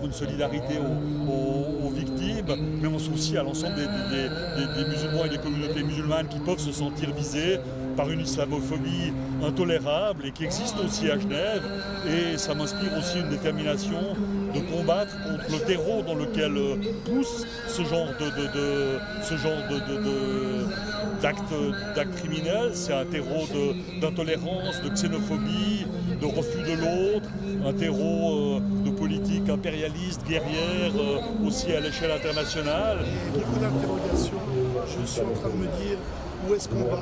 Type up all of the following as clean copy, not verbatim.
Une solidarité aux victimes, mais on aussi à l'ensemble des musulmans et des communautés musulmanes qui peuvent se sentir visées par une islamophobie intolérable et qui existe aussi à Genève. Et ça m'inspire aussi une détermination de combattre contre le terreau dans lequel pousse ce genre d'actes criminels. C'est un terreau d'intolérance, de xénophobie, de refus de l'autre, un terreau de politique impérialiste, guerrière, aussi à l'échelle internationale. Et beaucoup d'interrogations. Je suis en train de me dire où est-ce qu'on va,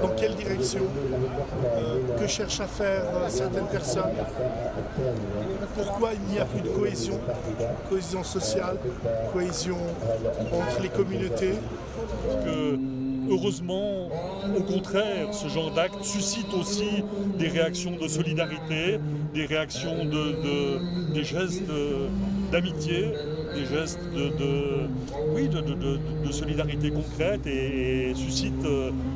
dans quelle direction, que cherchent à faire certaines personnes, pourquoi il n'y a plus de cohésion sociale, cohésion entre les communautés. Heureusement, au contraire, ce genre d'acte suscite aussi des réactions de solidarité, des réactions des gestes d'amitié, des gestes de solidarité concrète et suscite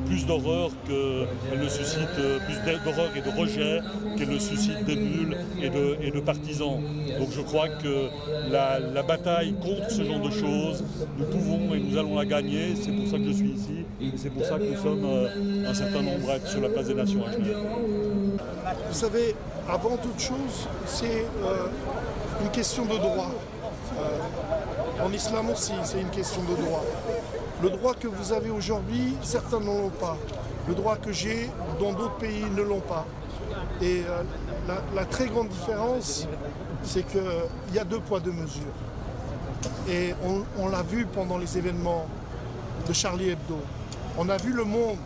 plus d'horreur qu'elle ne suscite, plus d'horreur et de rejet qu'elle ne suscite d'émules et de partisans. Donc je crois que la bataille contre ce genre de choses, nous pouvons et nous allons la gagner. C'est pour ça que je suis ici. C'est pour ça que nous sommes un certain nombre à être sur la place des Nations à Genève. Vous savez, avant toute chose, c'est une question de droit. En islam aussi, c'est une question de droit. Le droit que vous avez aujourd'hui, certains ne l'ont pas. Le droit que j'ai, dans d'autres pays, ne l'ont pas. Et la très grande différence, c'est qu'il y a 2 poids, 2 mesures. Et on l'a vu pendant les événements de Charlie Hebdo. On a vu le monde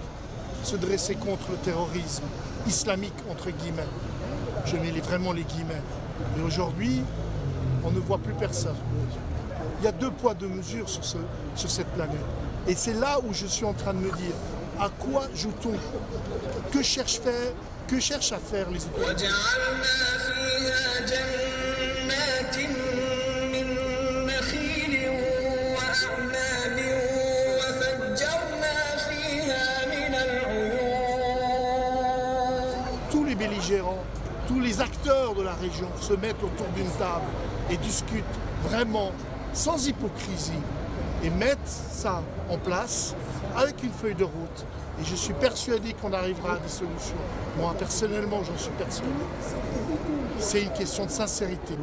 se dresser contre le terrorisme islamique, entre guillemets. Je mets vraiment les guillemets. Et aujourd'hui, on ne voit plus personne. Il y a 2 poids, 2 mesures sur cette planète. Et c'est là où je suis en train de me dire, à quoi joue-t-on? Que cherchent à faire les autorités? Tous les acteurs de la région se mettent autour d'une table et discutent vraiment sans hypocrisie et mettent ça en place avec une feuille de route. Et je suis persuadé qu'on arrivera à des solutions. Moi, personnellement, j'en suis persuadé. C'est une question de sincérité.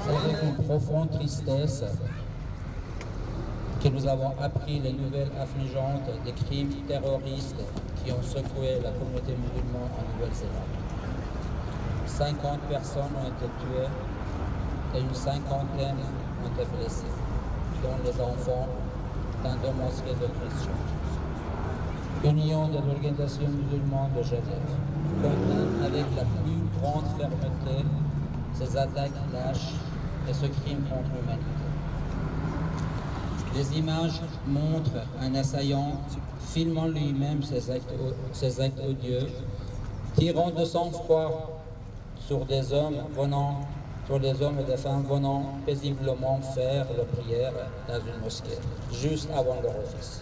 C'est avec une profonde tristesse que nous avons appris les nouvelles affligeantes des crimes terroristes qui ont secoué la communauté musulmane en Nouvelle-Zélande. 50 personnes ont été tuées et une cinquantaine ont été blessées, dont les enfants dans 2 mosquées de Christchurch. Union de l'Organisation musulmane de Genève condamne avec la plus grande fermeté ces attaques lâches et ce crime contre l'humanité. Les images montrent un assaillant filmant lui-même ces actes odieux, tirant de sang-froid sur des hommes et des femmes venant paisiblement faire leur prière dans une mosquée, juste avant leur office.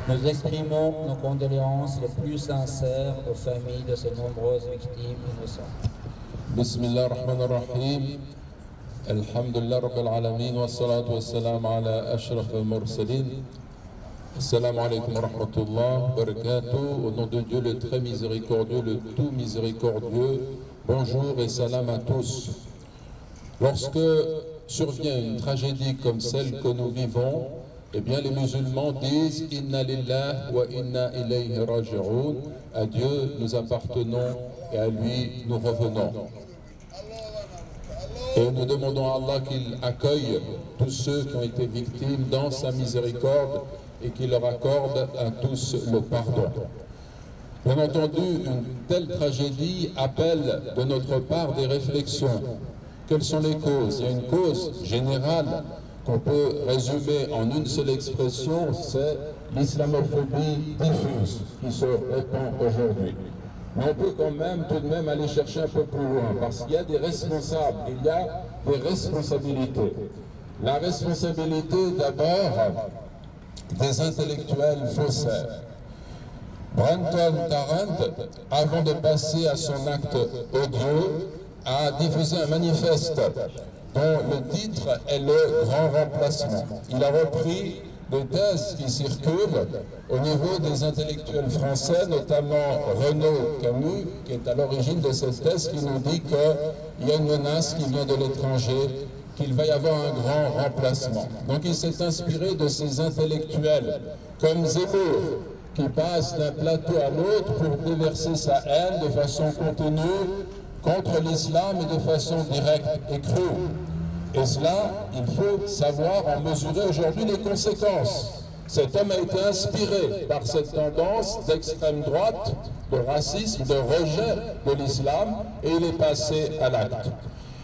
Nous exprimons nos condoléances les plus sincères aux familles de ces nombreuses victimes innocentes. Bismillah ar-Rahman ar-Rahim. Alhamdulillah Rabbil Alamin wa salatu wa salam ala ashraf al-mursalin. Assalamu alaikum wa rahmatullah wa barakatuh. Au nom de Dieu le très miséricordieux, le tout miséricordieux, bonjour et salam à tous. Lorsque survient une tragédie comme celle que nous vivons, eh bien les musulmans disent « Inna lillah wa inna ilayhi raji'un » à Dieu nous appartenons et à lui nous revenons. Et nous demandons à Allah qu'il accueille tous ceux qui ont été victimes dans sa miséricorde et qu'il leur accorde à tous le pardon. Bien entendu, une telle tragédie appelle de notre part des réflexions. Quelles sont les causes? Il y a une cause générale qu'on peut résumer en une seule expression, c'est l'islamophobie diffuse qui se répand aujourd'hui. Mais on peut quand même tout de même aller chercher un peu plus loin, parce qu'il y a des responsables, il y a des responsabilités. La responsabilité d'abord des intellectuels faussaires. Brenton Tarrant, avant de passer à son acte odieux, a diffusé un manifeste dont le titre est le grand remplacement. Il a repris des thèses qui circulent au niveau des intellectuels français, notamment Renaud Camus, qui est à l'origine de cette thèse, qui nous dit qu'il y a une menace qui vient de l'étranger, qu'il va y avoir un grand remplacement. Donc il s'est inspiré de ces intellectuels, comme Zemmour, qui passe d'un plateau à l'autre pour déverser sa haine de façon continue contre l'islam et de façon directe et crue. Et cela, il faut savoir en mesurer aujourd'hui les conséquences. Cet homme a été inspiré par cette tendance d'extrême droite, de racisme, de rejet de l'islam, et il est passé à l'acte.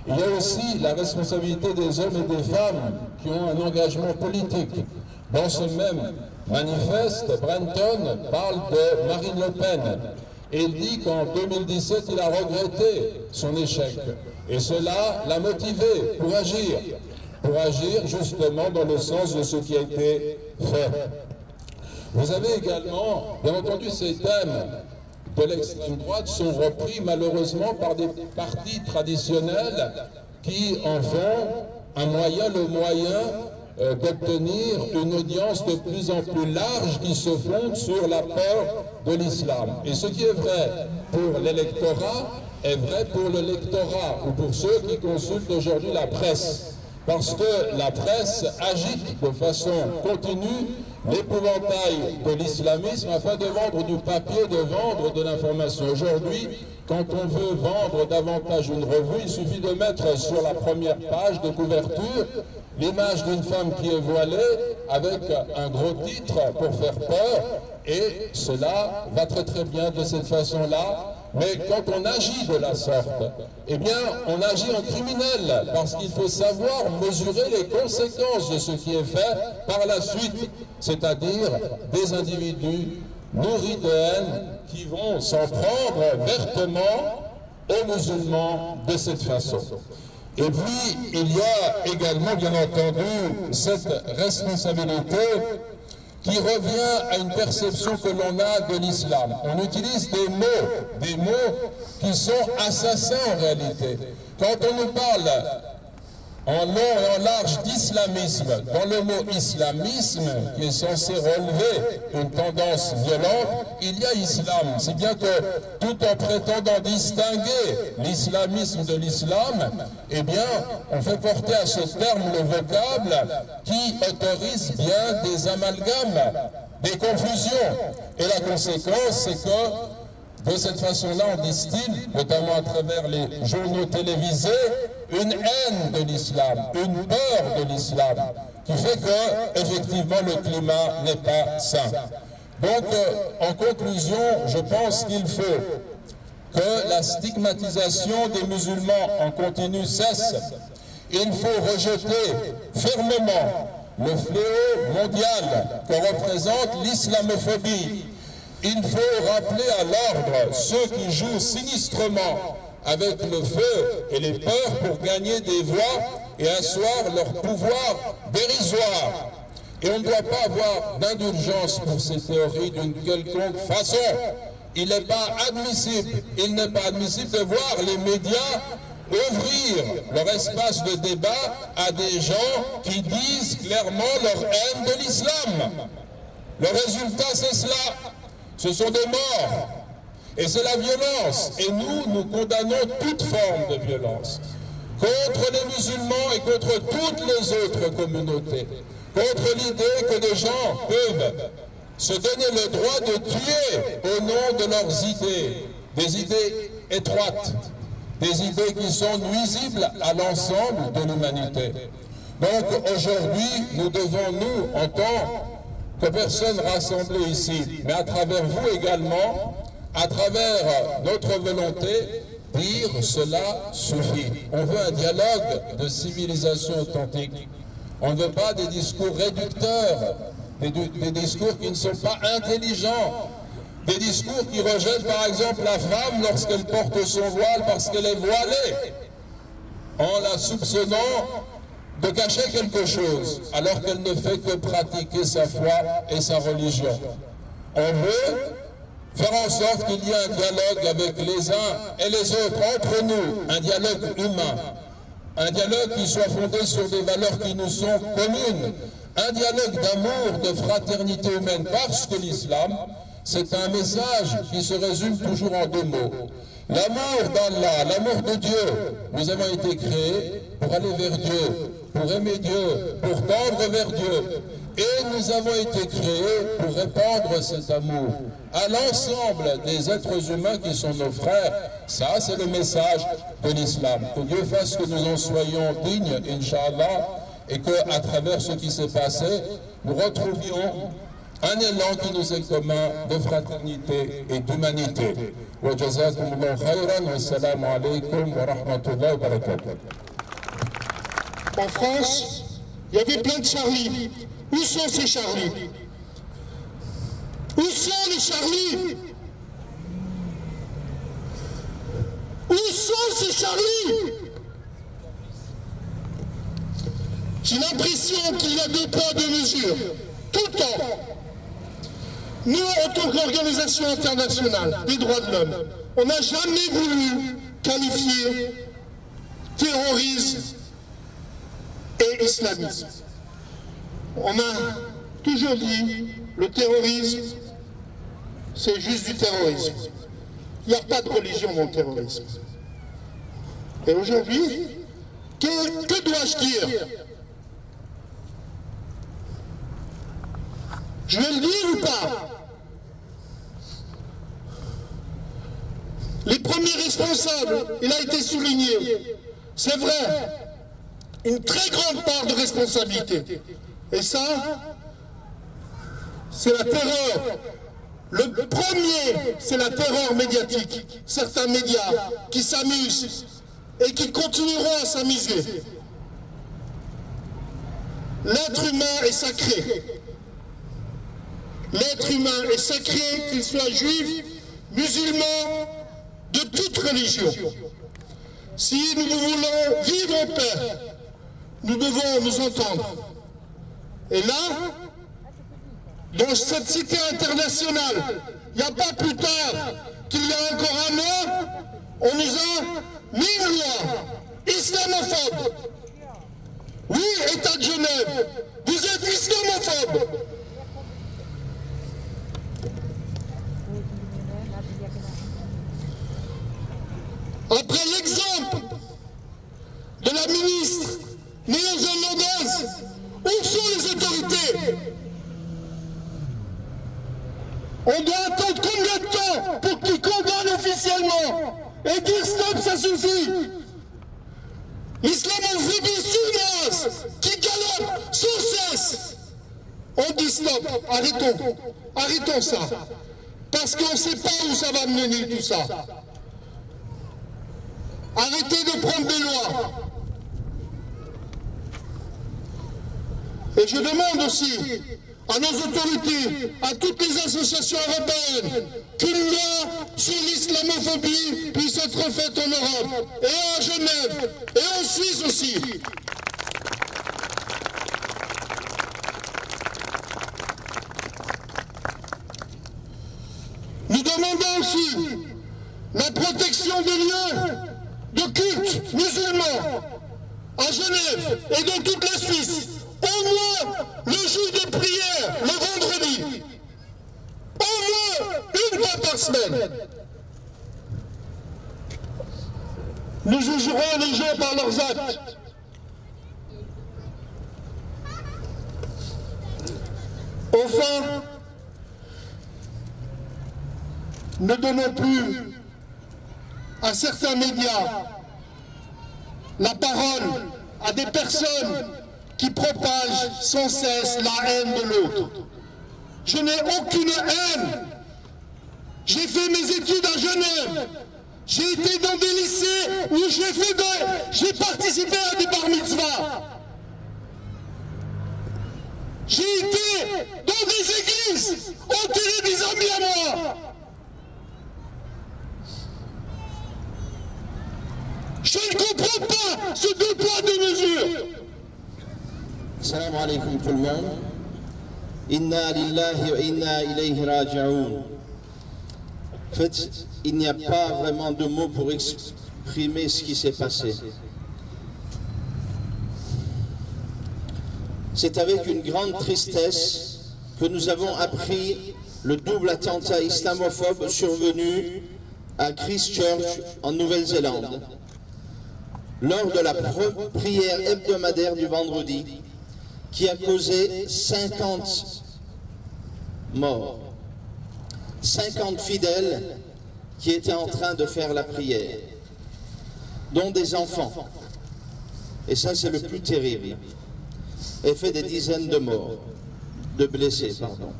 Il y a aussi la responsabilité des hommes et des femmes qui ont un engagement politique. Dans ce même manifeste, Brenton parle de Marine Le Pen. Et il dit qu'en 2017, il a regretté son échec. Et cela l'a motivé pour agir justement dans le sens de ce qui a été fait. Vous avez également, bien entendu, ces thèmes de l'extrême droite sont repris malheureusement par des partis traditionnels qui en font le moyen d'obtenir une audience de plus en plus large qui se fonde sur la peur de l'islam. Et ce qui est vrai pour l'électorat est vrai pour le lectorat ou pour ceux qui consultent aujourd'hui la presse. Parce que la presse agite de façon continue l'épouvantail de l'islamisme afin de vendre du papier, de vendre de l'information. Aujourd'hui, quand on veut vendre davantage une revue, il suffit de mettre sur la première page de couverture l'image d'une femme qui est voilée avec un gros titre pour faire peur, et cela va très très bien de cette façon-là. Mais quand on agit de la sorte, eh bien on agit en criminel, parce qu'il faut savoir mesurer les conséquences de ce qui est fait par la suite, c'est-à-dire des individus nourris de haine qui vont s'en prendre vertement aux musulmans de cette façon. Et puis, il y a également, bien entendu, cette responsabilité qui revient à une perception que l'on a de l'islam. On utilise des mots qui sont assassins en réalité. Quand on nous parle en long et en large d'islamisme, dans le mot islamisme, qui est censé relever une tendance violente, il y a islam. C'est bien que, tout en prétendant distinguer l'islamisme de l'islam, eh bien, on fait porter à ce terme le vocable qui autorise bien des amalgames, des confusions. Et la conséquence, c'est que, de cette façon-là, on distille, notamment à travers les journaux télévisés, une haine de l'islam, une peur de l'islam, qui fait que, effectivement, le climat n'est pas sain. Donc, en conclusion, je pense qu'il faut que la stigmatisation des musulmans en continu cesse. Il faut rejeter fermement le fléau mondial que représente l'islamophobie. Il faut rappeler à l'ordre ceux qui jouent sinistrement avec le feu et les peurs pour gagner des voix et asseoir leur pouvoir dérisoire. Et on ne doit pas avoir d'indulgence pour ces théories d'une quelconque façon. Il n'est pas admissible de voir les médias ouvrir leur espace de débat à des gens qui disent clairement leur haine de l'islam. Le résultat, c'est cela. Ce sont des morts. Et c'est la violence. Et nous condamnons toute forme de violence. Contre les musulmans et contre toutes les autres communautés. Contre l'idée que des gens peuvent se donner le droit de tuer au nom de leurs idées. Des idées étroites, des idées qui sont nuisibles à l'ensemble de l'humanité. Donc aujourd'hui, nous devons, nous, en tant que personnes rassemblées ici, mais à travers vous également, à travers notre volonté, dire cela suffit. On veut un dialogue de civilisation authentique. On ne veut pas des discours réducteurs, des discours qui ne sont pas intelligents, des discours qui rejettent par exemple la femme lorsqu'elle porte son voile parce qu'elle est voilée, en la soupçonnant de cacher quelque chose, alors qu'elle ne fait que pratiquer sa foi et sa religion. On veut faire en sorte qu'il y ait un dialogue avec les uns et les autres, entre nous, un dialogue humain, un dialogue qui soit fondé sur des valeurs qui nous sont communes, un dialogue d'amour, de fraternité humaine, parce que l'islam, c'est un message qui se résume toujours en deux mots. L'amour d'Allah, l'amour de Dieu. Nous avons été créés pour aller vers Dieu, pour aimer Dieu, pour tendre vers Dieu. Et nous avons été créés pour répandre cet amour à l'ensemble des êtres humains qui sont nos frères. Ça, c'est le message de l'islam. Que Dieu fasse que nous en soyons dignes, Inch'Allah, et qu'à travers ce qui s'est passé, nous retrouvions un élan qui nous est commun de fraternité et d'humanité. Wa jazakumullahu khayran wa assalamu alaykum wa rahmatullahi wa barakatuh. En France, il y avait plein de Charlie. Où sont ces Charlie? Où sont les Charlie? Où sont ces Charlie? J'ai l'impression qu'il y a deux poids, deux mesures, tout le temps. Nous, en tant qu'organisation internationale des droits de l'homme, on n'a jamais voulu qualifier terrorisme et islamisme. On a toujours dit le terrorisme, c'est juste du terrorisme. Il n'y a pas de religion dans le terrorisme. Et aujourd'hui, que dois-je dire? Je vais le dire ou pas? Les premiers responsables, il a été souligné, c'est vrai, une très grande part de responsabilité. Et ça, c'est la terreur. Le premier, c'est la terreur médiatique. Certains médias qui s'amusent et qui continueront à s'amuser. L'être humain est sacré. L'être humain est sacré, qu'il soit juif, musulman, de toute religion. Si nous voulons vivre en paix, nous devons nous entendre. Et là, dans cette cité internationale, il n'y a pas plus tard qu'il y a encore un an, on nous a mis une loi islamophobe. Oui, État de Genève, vous êtes islamophobe. Après l'exemple de la ministre néo-zélandaise, où sont les autorités? On doit attendre combien de temps pour qu'ils condamnent officiellement et dire stop, ça suffit? L'islamophobie sournoise qui galope sans cesse. On dit stop, arrêtons ça. Parce qu'on ne sait pas où ça va mener tout ça. Arrêtez de prendre des lois. Et je demande aussi à nos autorités, à toutes les associations européennes, qu'une loi sur l'islamophobie puisse être faite en Europe, et à Genève, et en Suisse aussi. Nous demandons aussi la protection des lieux de culte musulmans à Genève et dans toute la Suisse, au moins le jour de prière, le vendredi, au moins une fois par semaine. Nous jugerons les gens par leurs actes. Enfin, ne donnons plus à certains médias la parole à des personnes qui propagent sans cesse la haine de l'autre. Je n'ai aucune haine. J'ai fait mes études à Genève. J'ai été dans des lycées où j'ai participé à des bar mitzvahs. J'ai été dans des églises enterré des amis à moi. Je ne comprends pas ce deux poids, deux mesures. Salam alaikum tout le monde. Inna lillahi wa inna ilayhi raji'un. En fait, il n'y a pas vraiment de mots pour exprimer ce qui s'est passé. C'est avec une grande tristesse que nous avons appris le double attentat islamophobe survenu à Christchurch en Nouvelle-Zélande lors de la prière hebdomadaire du vendredi qui a causé 50 morts. 50 fidèles qui étaient en train de faire la prière, dont des enfants. Et ça, c'est le plus terrible. Et fait des dizaines de morts, de blessés, pardon.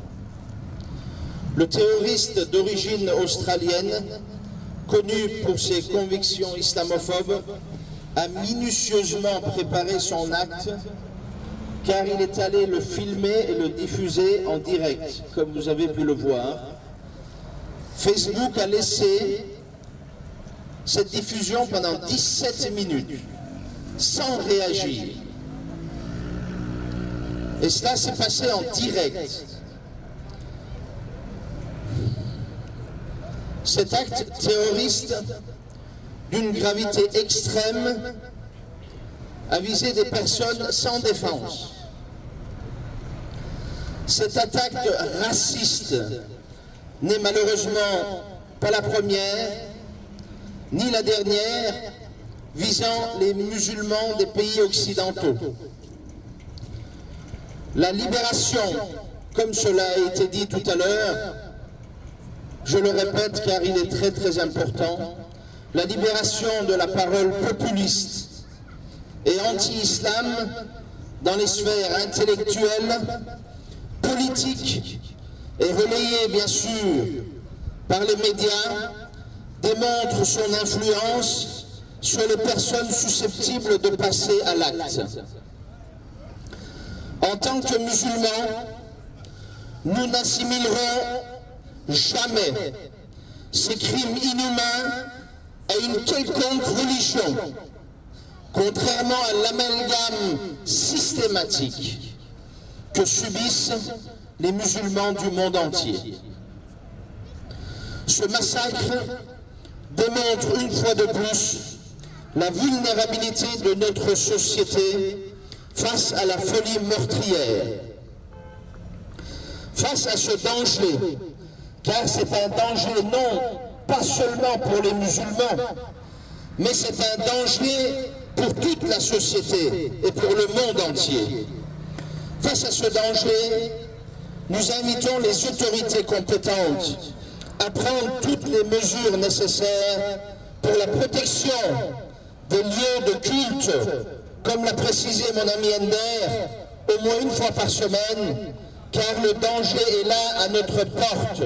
Le terroriste d'origine australienne, connu pour ses convictions islamophobes, a minutieusement préparé son acte car il est allé le filmer et le diffuser en direct, comme vous avez pu le voir. Facebook a laissé cette diffusion pendant 17 minutes, sans réagir. Et cela s'est passé en direct. Cet acte terroriste, d'une gravité extrême, a visé des personnes sans défense. Cette attaque raciste n'est malheureusement pas la première, ni la dernière, visant les musulmans des pays occidentaux. La libération, comme cela a été dit tout à l'heure, je le répète car il est très très important, la libération de la parole populiste et anti-islam dans les sphères intellectuelles, politiques et relayée bien sûr par les médias, démontre son influence sur les personnes susceptibles de passer à l'acte. En tant que musulmans, nous n'assimilerons jamais ces crimes inhumains à une quelconque religion, contrairement à l'amalgame systématique que subissent les musulmans du monde entier. Ce massacre démontre une fois de plus la vulnérabilité de notre société face à la folie meurtrière, face à ce danger, car c'est un danger non pas seulement pour les musulmans, mais c'est un danger pour toute la société et pour le monde entier. Face à ce danger, nous invitons les autorités compétentes à prendre toutes les mesures nécessaires pour la protection des lieux de culte, comme l'a précisé mon ami Ender, au moins une fois par semaine, car le danger est là à notre porte.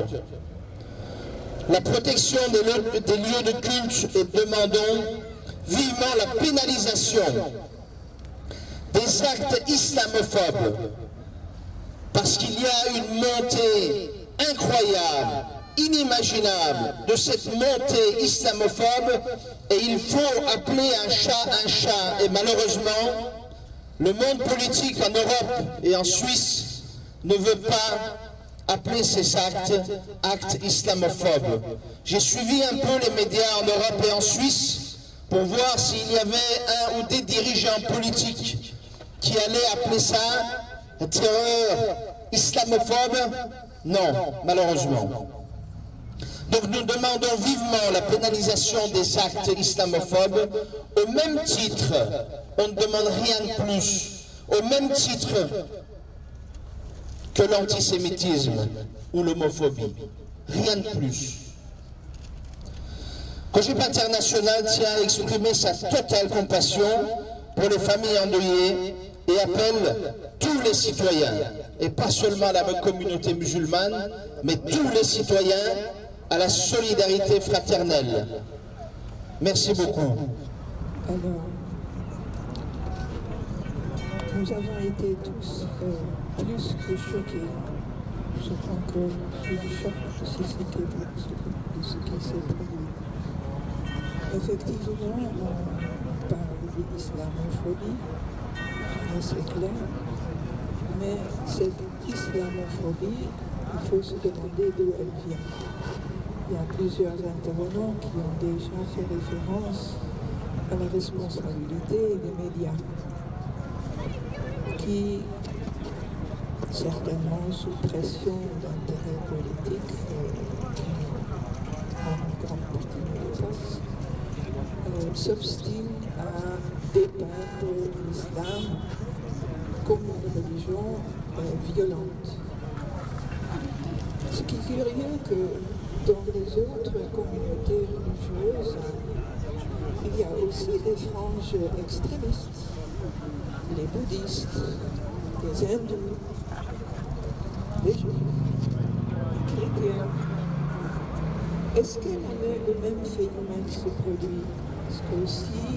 La protection des lieux de culte et demandons vivement la pénalisation des actes islamophobes, parce qu'il y a une montée incroyable, inimaginable de cette montée islamophobe, et il faut appeler un chat, et malheureusement, le monde politique en Europe et en Suisse ne veut pas appeler ces actes islamophobes. J'ai suivi un peu les médias en Europe et en Suisse pour voir s'il y avait un ou des dirigeants politiques qui allaient appeler ça terreur islamophobe. Non, malheureusement. Donc nous demandons vivement la pénalisation des actes islamophobes. Au même titre, on ne demande rien de plus, au même titre que l'antisémitisme ou l'homophobie. Rien de plus. COGEP International tient à exprimer sa totale compassion pour les familles endeuillées et appelle tous les citoyens, et pas seulement la communauté musulmane, mais tous les citoyens à la solidarité fraternelle. Merci beaucoup. Alors, nous avons été tous plus que choqués. Je crois que le choc de ce qui s'est produit. Effectivement, on parle d'islamophobie, c'est clair, mais cette islamophobie, il faut se demander d'où elle vient. Il y a plusieurs intervenants qui ont déjà fait référence à la responsabilité des médias, qui, certainement sous pression d'intérêts politiques, en grande partie de l'Écosse, s'obstinent à dépeindre l'islam comme une religion violente. Ce qui est curieux que dans les autres communautés religieuses, il y a aussi des franges extrémistes, les bouddhistes, les hindous, les juifs, les chrétiens. Est-ce que le même phénomène se produit? Parce que aussi,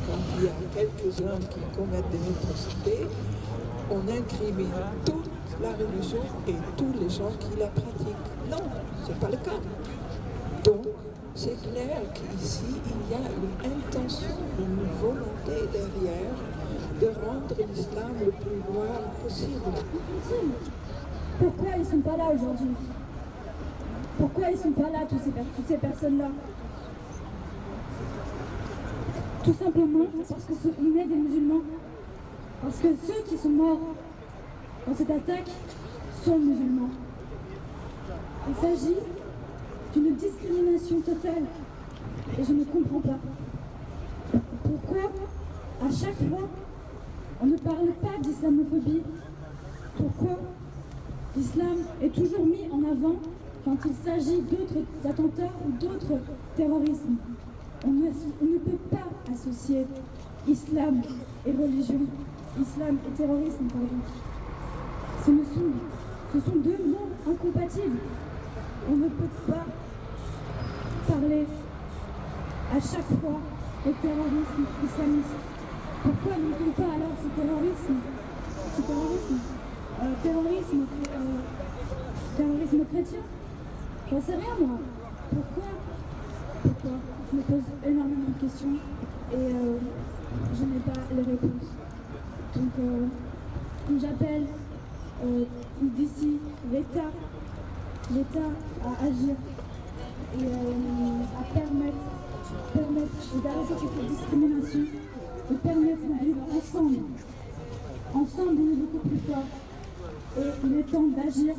quand il y a quelques-uns qui commettent des atrocités, on incrimine toute la religion et tous les gens qui la pratiquent. Non, ce n'est pas le cas. Donc, c'est clair qu'ici, il y a une intention, une volonté derrière de rendre l'islam le plus noir possible. Pourquoi ils ne sont pas là aujourd'hui? Pourquoi ils ne sont pas là, toutes ces personnes-là? Tout simplement parce qu'on est des musulmans. Parce que ceux qui sont morts dans cette attaque sont musulmans. Il s'agit d'une discrimination totale. Et je ne comprends pas. Pourquoi, à chaque fois, on ne parle pas d'islamophobie? Pourquoi l'islam est toujours mis en avant quand il s'agit d'autres attentats ou d'autres terrorismes? On ne peut pas associer islam et religion, islam et terrorisme, pardon. Ce sont deux mots incompatibles. On ne peut pas parler à chaque fois de terrorisme islamiste. Pourquoi n'entend pas alors ce terrorisme terrorisme chrétien? J'en sais rien moi. Pourquoi? Je me pose énormément de questions et je n'ai pas les réponses. Donc j'appelle d'ici l'État à agir et à permettre d'arrêter cette discrimination, de permettre de vivre ensemble. Ensemble, on est beaucoup plus fort. Et il est temps d'agir,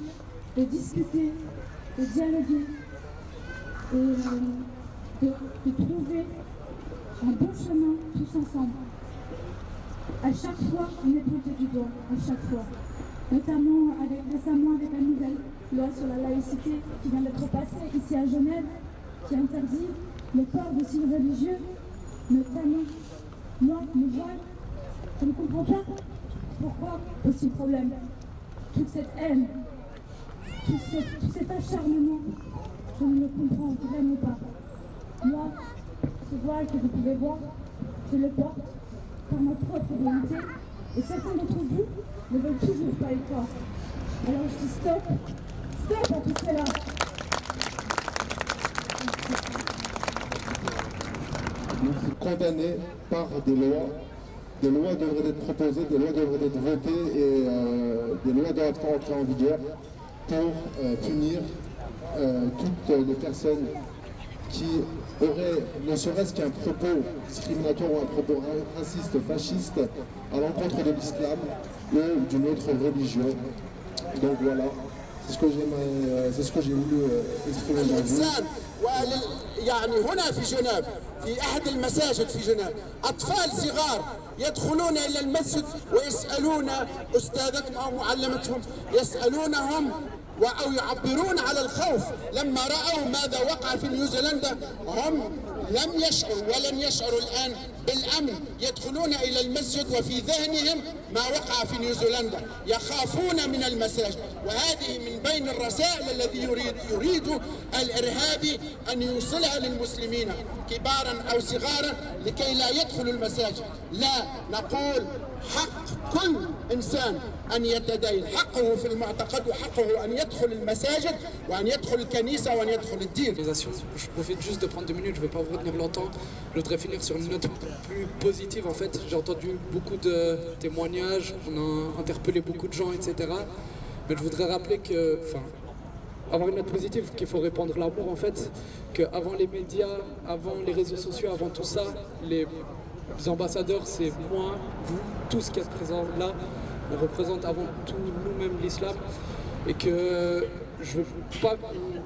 de discuter, de dialoguer et de trouver un bon chemin tous ensemble. À chaque fois, on est pointé du doigt, à chaque fois. Notamment récemment avec la nouvelle loi sur la laïcité qui vient d'être passée ici à Genève, qui interdit le port de signes religieux, notamment moi, le voile. Je ne comprends pas pourquoi aussi problème. Toute cette haine, tout cet acharnement, je ne le comprends vraiment pas. Moi, ce voile que vous pouvez voir, je le porte par ma propre volonté et certains d'entre vous ne veulent toujours pas y croire. Alors je dis stop à tout cela. Nous sommes condamnés par des lois. Des lois devraient être proposées, des lois devraient être votées et des lois doivent entrer en vigueur pour punir toutes les personnes qui auraient, ne serait-ce qu'un propos discriminatoire ou un propos raciste, fasciste à l'encontre de l'islam ou d'une autre religion. Donc voilà, c'est ce que j'ai voulu exprimer aujourd'hui. يعني هنا في جنيف في أحد المساجد في جنيف أطفال صغار يدخلون إلى المسجد ويسألون أستاذتهم أو معلمتهم يسألونهم أو يعبرون على الخوف لما رأوا ماذا وقع في نيوزيلندا. هم لم يشعروا ولن يشعروا الآن بالأمن، يدخلون إلى المسجد وفي ذهنهم ما وقع في نيوزيلندا، يخافون من المساجد. وهذه من بين الرسائل التي يريد الإرهابي أن يوصلها للمسلمين كبارا أو صغارا لكي لا يدخلوا المساجد. لا، نقول حق كل إنسان أن يتدين، حقه في المعتقد وحقه أن يدخل المساجد وأن يدخل الكنيسة وأن يدخل الدين. Je profite juste de prendre 2 minutes, je ne vais pas vous retenir longtemps. Je voudrais finir sur une note plus positive. En fait, j'ai entendu beaucoup de témoignages, on a interpellé beaucoup de gens, etc. Mais je voudrais rappeler que, avoir une note positive, qu'il faut répandre l'amour en fait, qu'avant les médias, avant les réseaux sociaux, avant tout ça, les ambassadeurs, c'est moi, vous, tous qui êtes présents là, on représente avant tout nous-mêmes l'islam, et que je ne veux pas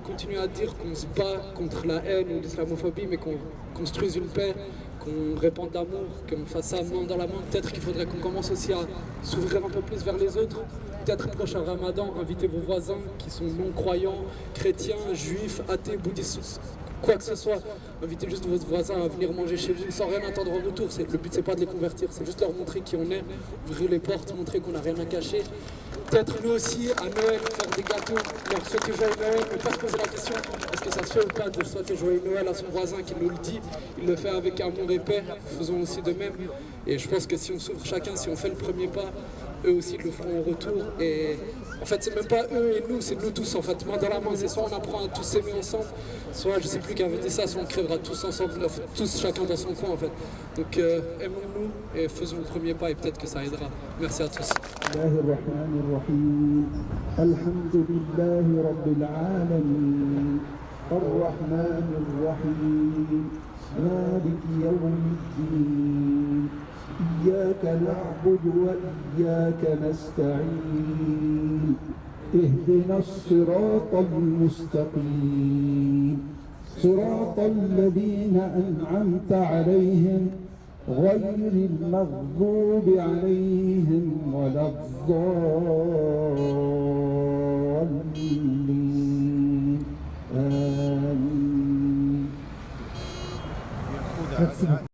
continuer à dire qu'on se bat contre la haine ou l'islamophobie, mais qu'on construise une paix, qu'on répande l'amour, qu'on fasse ça main dans la main. Peut-être qu'il faudrait qu'on commence aussi à s'ouvrir un peu plus vers les autres. Peut-être prochain Ramadan, invitez vos voisins qui sont non-croyants, chrétiens, juifs, athées, bouddhistes, quoi que ce soit. Invitez juste vos voisins à venir manger chez vous sans rien attendre en retour. Le but, c'est pas de les convertir, c'est juste leur montrer qui on est, ouvrir les portes, montrer qu'on n'a rien à cacher. Peut-être nous aussi, à Noël, faire des gâteaux, leur souhaiter joyeux Noël, ne pas se poser la question est-ce que ça se fait ou pas de souhaiter joyeux Noël à son voisin qui nous le dit. Il le fait avec amour et paix, faisons aussi de même. Et je pense que si on s'ouvre chacun, si on fait le premier pas, eux aussi le feront au retour. Et en fait, c'est même pas eux et nous, c'est nous tous en fait, main dans la main. C'est soit on apprend à tous s'aimer ensemble, soit je sais plus qui avait dit ça, soit on crèvera tous ensemble, tous chacun dans son coin en fait. Donc aimons-nous et faisons le premier pas et peut-être que ça aidera. Merci à tous. إياك نعبد وإياك نستعين اهدنا الصراط المستقيم صراط الذين أنعمت عليهم غير المغضوب عليهم ولا الضالين آمين.